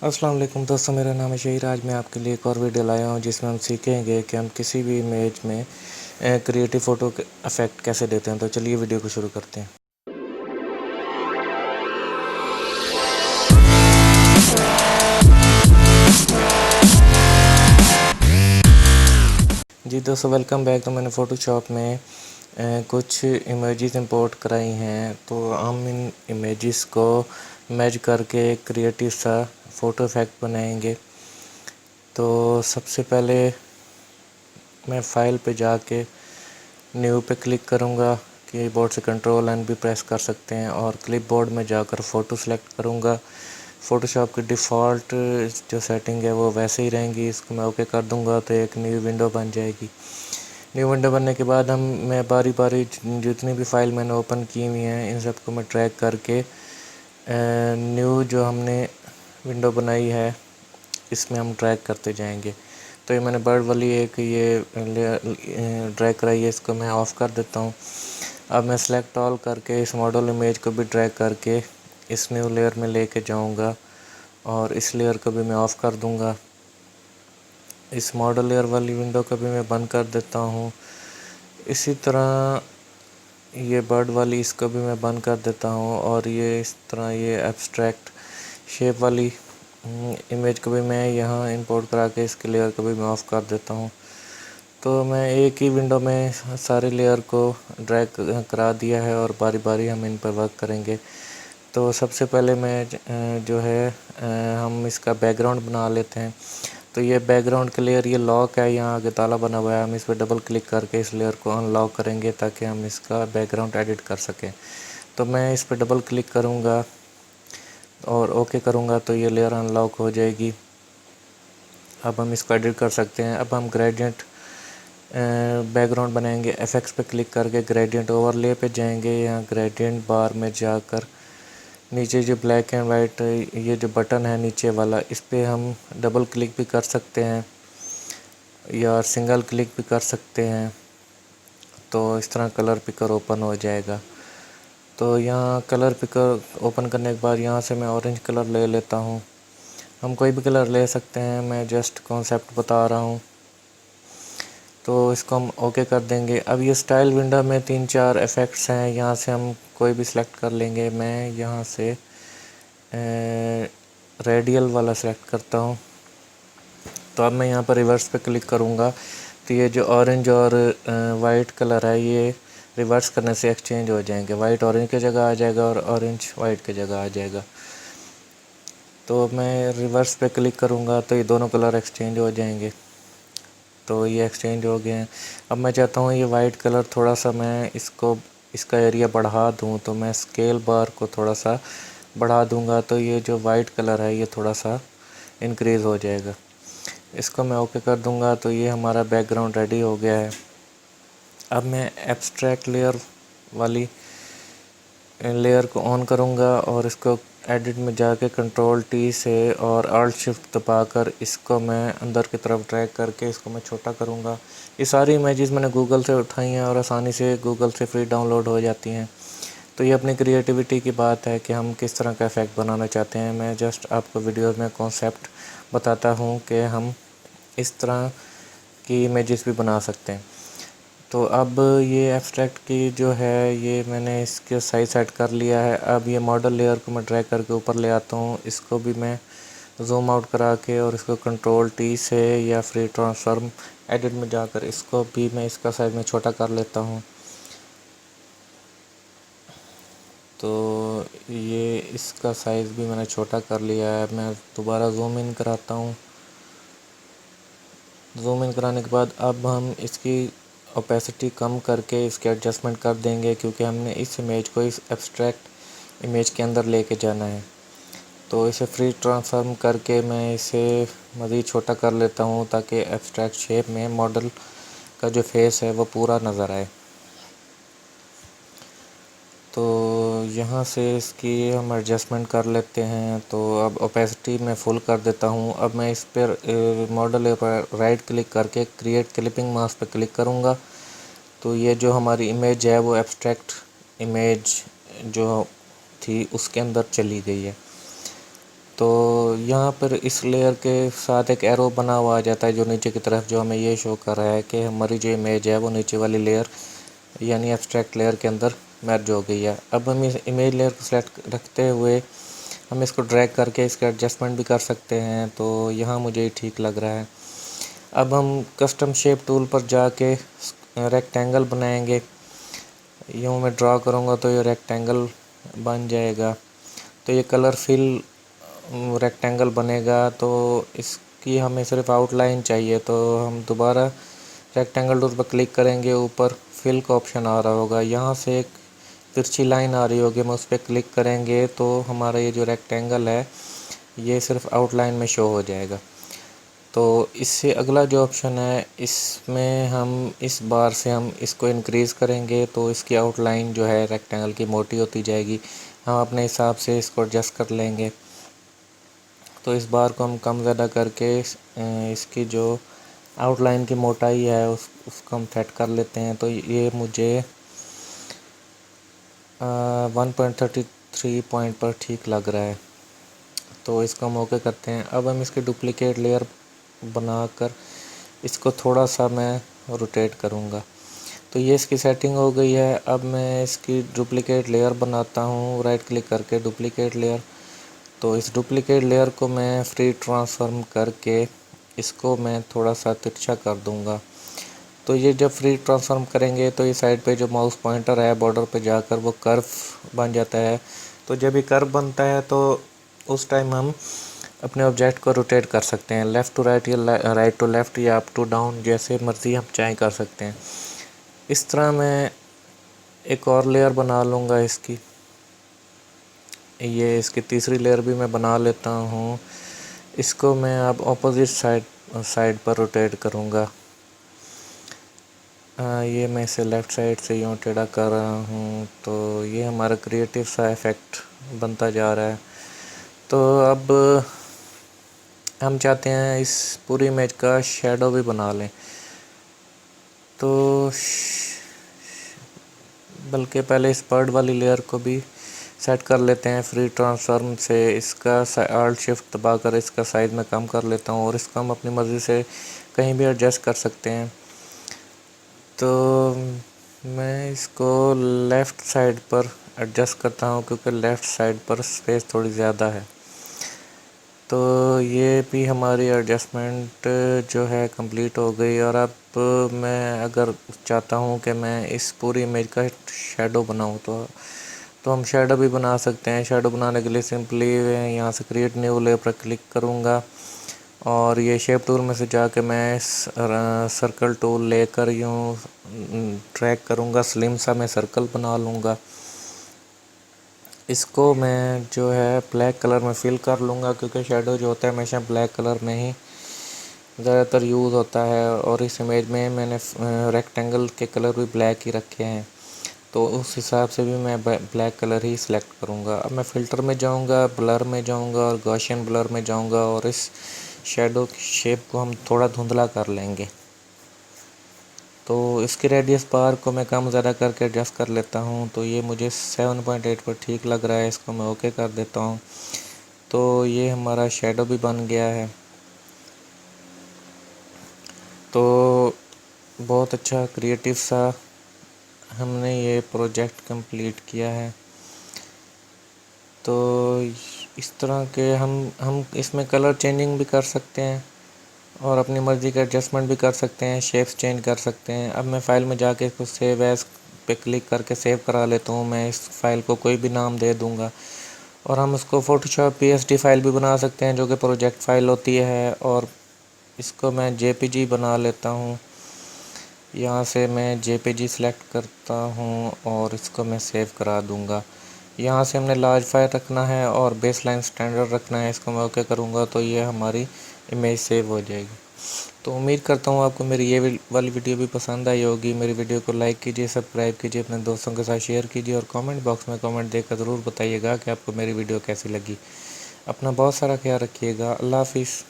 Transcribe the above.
अस्सलाम वालेकुम दोस्तों, मेरा नाम है शहीर। आज मैं आपके लिए एक और वीडियो लाया हूँ जिसमें हम सीखेंगे कि हम किसी भी इमेज में क्रिएटिव फ़ोटो के इफ़ेक्ट कैसे देते हैं। तो चलिए वीडियो को शुरू करते हैं। जी दोस्तों, वेलकम बैक। तो मैंने फ़ोटोशॉप में कुछ इमेजेस इंपोर्ट कराई हैं, तो हम इन इमेजेस को मैच करके एक क्रिएटिव सा फ़ोटो इफ़ेक्ट बनाएंगे। तो सबसे पहले मैं फ़ाइल पे जाके न्यू पे क्लिक करूँगा। कीबोर्ड से कंट्रोल एन भी प्रेस कर सकते हैं और क्लिपबोर्ड में जाकर फ़ोटो सेलेक्ट करूँगा। फ़ोटोशॉप की डिफ़ॉल्ट जो सेटिंग है वो वैसे ही रहेंगी। इसको मैं ओके कर दूँगा तो एक न्यू विंडो बन जाएगी। न्यू विंडो बनने के बाद मैं बारी बारी जितनी भी फ़ाइल मैंने ओपन की हुई हैं इन सबको मैं ट्रैक करके न्यू जो हमने विंडो बनाई है इसमें हम ट्रैक करते जाएंगे। तो ये मैंने बर्ड वाली एक ये ड्रैग कराई है, इसको मैं ऑफ़ कर देता हूँ। अब मैं सेलेक्ट ऑल करके इस मॉडल इमेज को भी ड्रैग करके इस न्यू लेयर में लेके जाऊँगा और इस लेयर को भी मैं ऑफ़ कर दूँगा। इस मॉडल लेयर वाली विंडो को भी मैं बंद कर देता हूँ। इसी तरह ये बर्ड वाली इसको भी मैं बंद कर देता हूँ और ये इस तरह ये एब्स्ट्रैक्ट शेप वाली इमेज को भी मैं यहाँ इंपोर्ट करा के इसके लेयर को भी मैं ऑफ़ कर देता हूँ। तो मैं एक ही विंडो में सारे लेयर को ड्रैग करा दिया है और बारी बारी हम इन पर वर्क करेंगे। तो सबसे पहले मैं जो है हम इसका बैकग्राउंड बना लेते हैं। तो ये बैकग्राउंड का लेयर ये लॉक है, यहाँ आगे ताला बना हुआ है। हम इस पर डबल क्लिक करके इस लेयर को अनलॉक करेंगे ताकि हम इसका बैकग्राउंड एडिट कर सकें। तो मैं इस पर डबल क्लिक करूँगा और ओके करूँगा तो ये लेयर अनलॉक हो जाएगी। अब हम इसको एडिट कर सकते हैं। अब हम ग्रेडियंट बैकग्राउंड बनाएंगे। एफेक्ट्स पे क्लिक करके ग्रेडियंट ओवरले पे जाएंगे। यहाँ ग्रेडियंट बार में जाकर नीचे जो ब्लैक एंड वाइट ये जो बटन है नीचे वाला, इस पर हम डबल क्लिक भी कर सकते हैं या सिंगल क्लिक भी कर सकते हैं। तो इस तरह कलर पिकर ओपन हो जाएगा। तो यहाँ कलर पिकर ओपन करने के बाद यहाँ से मैं ऑरेंज कलर ले लेता हूँ। हम कोई भी कलर ले सकते हैं, मैं जस्ट कॉन्सेप्ट बता रहा हूँ। तो इसको हम ओके कर देंगे। अब ये स्टाइल विंडो में 3-4 इफ़ेक्ट्स हैं, यहाँ से हम कोई भी सिलेक्ट कर लेंगे। मैं यहाँ से रेडियल वाला सेलेक्ट करता हूँ। तो अब मैं यहाँ पर रिवर्स पे क्लिक करूँगा तो ये जो ऑरेंज और वाइट कलर है ये रिवर्स करने से एक्सचेंज हो जाएंगे। वाइट ऑरेंज की जगह आ जाएगा और ऑरेंज वाइट की जगह आ जाएगा। तो मैं रिवर्स पे क्लिक करूँगा तो ये दोनों कलर एक्सचेंज हो जाएंगे। तो ये एक्सचेंज हो गए हैं। अब मैं चाहता हूँ ये वाइट कलर थोड़ा सा मैं इसका एरिया बढ़ा दूँ, तो मैं स्केल बार को थोड़ा सा बढ़ा दूँगा तो ये जो वाइट कलर है ये थोड़ा सा इंक्रीज़ हो जाएगा। इसको मैं ओके कर दूँगा तो ये हमारा बैकग्राउंड रेडी हो गया है। अब मैं एब्स्ट्रैक्ट लेयर वाली लेयर को ऑन करूँगा और इसको एडिट में जाके कंट्रोल टी से और अल्ट शिफ्ट दबाकर इसको मैं अंदर की तरफ ड्रैग करके इसको मैं छोटा करूँगा। ये सारी इमेजेस मैंने गूगल से उठाई हैं और आसानी से गूगल से फ्री डाउनलोड हो जाती हैं। तो ये अपनी क्रिएटिविटी की बात है कि हम किस तरह का इफ़ेक्ट बनाना चाहते हैं। मैं जस्ट आपको वीडियो में कॉन्सेप्ट बताता हूँ कि हम इस तरह की इमेजेस भी बना सकते हैं। तो अब ये एब्स्ट्रैक्ट की जो है ये मैंने इसके साइज सेट कर लिया है। अब ये मॉडल लेयर को मैं ड्रैग करके ऊपर ले आता हूँ। इसको भी मैं जूम आउट करा के और इसको कंट्रोल टी से या फ्री ट्रांसफॉर्म एडिट में जाकर इसको भी मैं इसका साइज़ में छोटा कर लेता हूँ। तो ये इसका साइज़ भी मैंने छोटा कर लिया है। मैं दोबारा जूम इन कराता हूँ। जूम इन कराने के बाद अब हम इसकी ओपेसिटी कम करके इसके एडजस्टमेंट कर देंगे, क्योंकि हमने इस इमेज को इस एब्स्ट्रैक्ट इमेज के अंदर लेके जाना है। तो इसे फ्री ट्रांसफॉर्म करके मैं इसे मज़ीद छोटा कर लेता हूँ ताकि एब्स्ट्रैक्ट शेप में मॉडल का जो फेस है वो पूरा नज़र आए। तो यहाँ से इसकी हम एडजस्टमेंट कर लेते हैं। तो अब ओपेसिटी मैं फुल कर देता हूँ। अब मैं इस पर मॉडल पर राइट क्लिक करके क्रिएट क्लिपिंग मास्क पर क्लिक करूँगा तो ये जो हमारी इमेज है वो एब्स्ट्रैक्ट इमेज जो थी उसके अंदर चली गई है। तो यहाँ पर इस लेयर के साथ एक एरो बना हुआ आ जाता है जो नीचे की तरफ, जो हमें ये शो कर रहा है कि हमारी जो इमेज है वो नीचे वाली लेयर यानी एब्स्ट्रैक्ट लेयर के अंदर मर्ज हो गई है। अब हम इस इमेज लेयर को सेलेक्ट रखते हुए हम इसको ड्रैग करके इसका एडजस्टमेंट भी कर सकते हैं, तो यहाँ मुझे ठीक लग रहा है। अब हम कस्टम शेप टूल पर जाके रेक्टेंगल बनाएंगे। यूँ मैं ड्रा करूँगा तो ये रेक्टेंगल बन जाएगा। तो ये कलर फिल रेक्टेंगल बनेगा। तो इसकी हमें सिर्फ आउटलाइन चाहिए, तो हम दोबारा रेक्टेंगल टूल पर क्लिक करेंगे। ऊपर फिल का ऑप्शन आ रहा होगा, यहाँ से एक तिरछी लाइन आ रही होगी, हम उस पर क्लिक करेंगे तो हमारा ये जो रेक्टेंगल है ये सिर्फ आउटलाइन में शो हो जाएगा। तो इससे अगला जो ऑप्शन है, इसमें हम इस बार से हम इसको इंक्रीज़ करेंगे तो इसकी आउटलाइन जो है रेक्टेंगल की मोटी होती जाएगी। हम अपने हिसाब से इसको एडजस्ट कर लेंगे। तो इस बार को हम कम ज़्यादा करके इसकी जो आउटलाइन की मोटाई है उसको हम सेट कर लेते हैं। तो ये मुझे 1.33 पॉइंट पर ठीक लग रहा है। तो इसको हम ओके करते हैं। अब हम इसकी डुप्लीकेट लेयर बनाकर इसको थोड़ा सा मैं रोटेट करूँगा। तो ये इसकी सेटिंग हो गई है। अब मैं इसकी डुप्लीकेट लेयर बनाता हूँ, राइट क्लिक करके डुप्लीकेट लेयर। तो इस डुप्लीकेट लेयर को मैं फ्री ट्रांसफॉर्म करके इसको मैं थोड़ा सा तिरछा कर दूँगा। तो ये जब फ्री ट्रांसफॉर्म करेंगे तो ये साइड पे जो माउस पॉइंटर है बॉर्डर पे जाकर वो कर्व बन जाता है। तो जब ये कर्व बनता है तो उस टाइम हम अपने ऑब्जेक्ट को रोटेट कर सकते हैं, लेफ़्ट टू राइट या राइट टू लेफ़्ट या अप टू डाउन, जैसे मर्ज़ी हम चाहें कर सकते हैं। इस तरह मैं एक और लेयर बना लूँगा इसकी। ये इसकी तीसरी लेयर भी मैं बना लेता हूँ। इसको मैं अब ऑपोजिट साइड पर रोटेट करूँगा। ये मैं इसे लेफ़्ट साइड से यूँ टेढ़ा कर रहा हूँ। तो ये हमारा क्रिएटिव सा इफ़ेक्ट बनता जा रहा है। तो अब हम चाहते हैं इस पूरी इमेज का शैडो भी बना लें। तो बल्कि पहले इस बर्ड वाली लेयर को भी सेट कर लेते हैं। फ्री ट्रांसफॉर्म से इसका आल्ट शिफ्ट दबाकर इसका साइज़ में कम कर लेता हूँ और इसको हम अपनी मर्ज़ी से कहीं भी एडजस्ट कर सकते हैं। तो मैं इसको लेफ़्ट साइड पर एडजस्ट करता हूँ क्योंकि लेफ़्ट साइड पर स्पेस थोड़ी ज़्यादा है। तो ये भी हमारी एडजस्टमेंट जो है कंप्लीट हो गई। और अब मैं अगर चाहता हूँ कि मैं इस पूरी इमेज का शैडो बनाऊँ तो हम शैडो भी बना सकते हैं। शैडो बनाने के लिए सिंपली यहाँ से क्रिएट न्यू लेयर पर क्लिक करूँगा और ये शेप टूल में से जाके मैं सर्कल टूल लेकर यूँ ड्रैग करूँगा, स्लिम सा मैं सर्कल बना लूँगा। इसको मैं जो है ब्लैक कलर में फिल कर लूँगा क्योंकि शैडो जो होता है हमेशा ब्लैक कलर में ही ज़्यादातर यूज़ होता है। और इस इमेज में मैंने रेक्टेंगल के कलर भी ब्लैक ही रखे हैं, तो उस हिसाब से भी मैं ब्लैक कलर ही सिलेक्ट करूँगा। अब मैं फ़िल्टर में जाऊँगा, ब्लर में जाऊँगा और गॉसियन ब्लर में जाऊँगा और इस शैडो की शेप को हम थोड़ा धुंधला कर लेंगे। तो इसकी रेडियस बार को मैं कम ज़्यादा करके एडजस्ट कर लेता हूँ। तो ये मुझे 7.8 पर ठीक लग रहा है। इसको मैं ओके कर देता हूँ। तो ये हमारा शैडो भी बन गया है। तो बहुत अच्छा क्रिएटिव सा हमने ये प्रोजेक्ट कंप्लीट किया है। तो इस तरह के हम इसमें कलर चेंजिंग भी कर सकते हैं और अपनी मर्ज़ी का एडजस्टमेंट भी कर सकते हैं, शेप्स चेंज कर सकते हैं। अब मैं फ़ाइल में जाके इसको सेव एज़ पे क्लिक करके सेव करा लेता हूँ। मैं इस फ़ाइल को कोई भी नाम दे दूँगा और हम इसको फ़ोटोशॉप PSD फ़ाइल भी बना सकते हैं जो कि प्रोजेक्ट फ़ाइल होती है। और इसको मैं JPG बना लेता हूँ। यहाँ से मैं JPG सिलेक्ट करता हूँ और इसको मैं सेव करा दूँगा। यहाँ से हमने लार्ज फाइल रखना है और बेसलाइन स्टैंडर्ड रखना है। इसको मैं ओके करूँगा तो ये हमारी इमेज सेव हो जाएगी। तो उम्मीद करता हूँ आपको मेरी ये वाली वीडियो भी पसंद आई होगी। मेरी वीडियो को लाइक कीजिए, सब्सक्राइब कीजिए, अपने दोस्तों के साथ शेयर कीजिए और कमेंट बॉक्स में कमेंट देकर ज़रूर बताइएगा कि आपको मेरी वीडियो कैसी लगी। अपना बहुत सारा ख्याल रखिएगा। अल्लाह हाफिज़।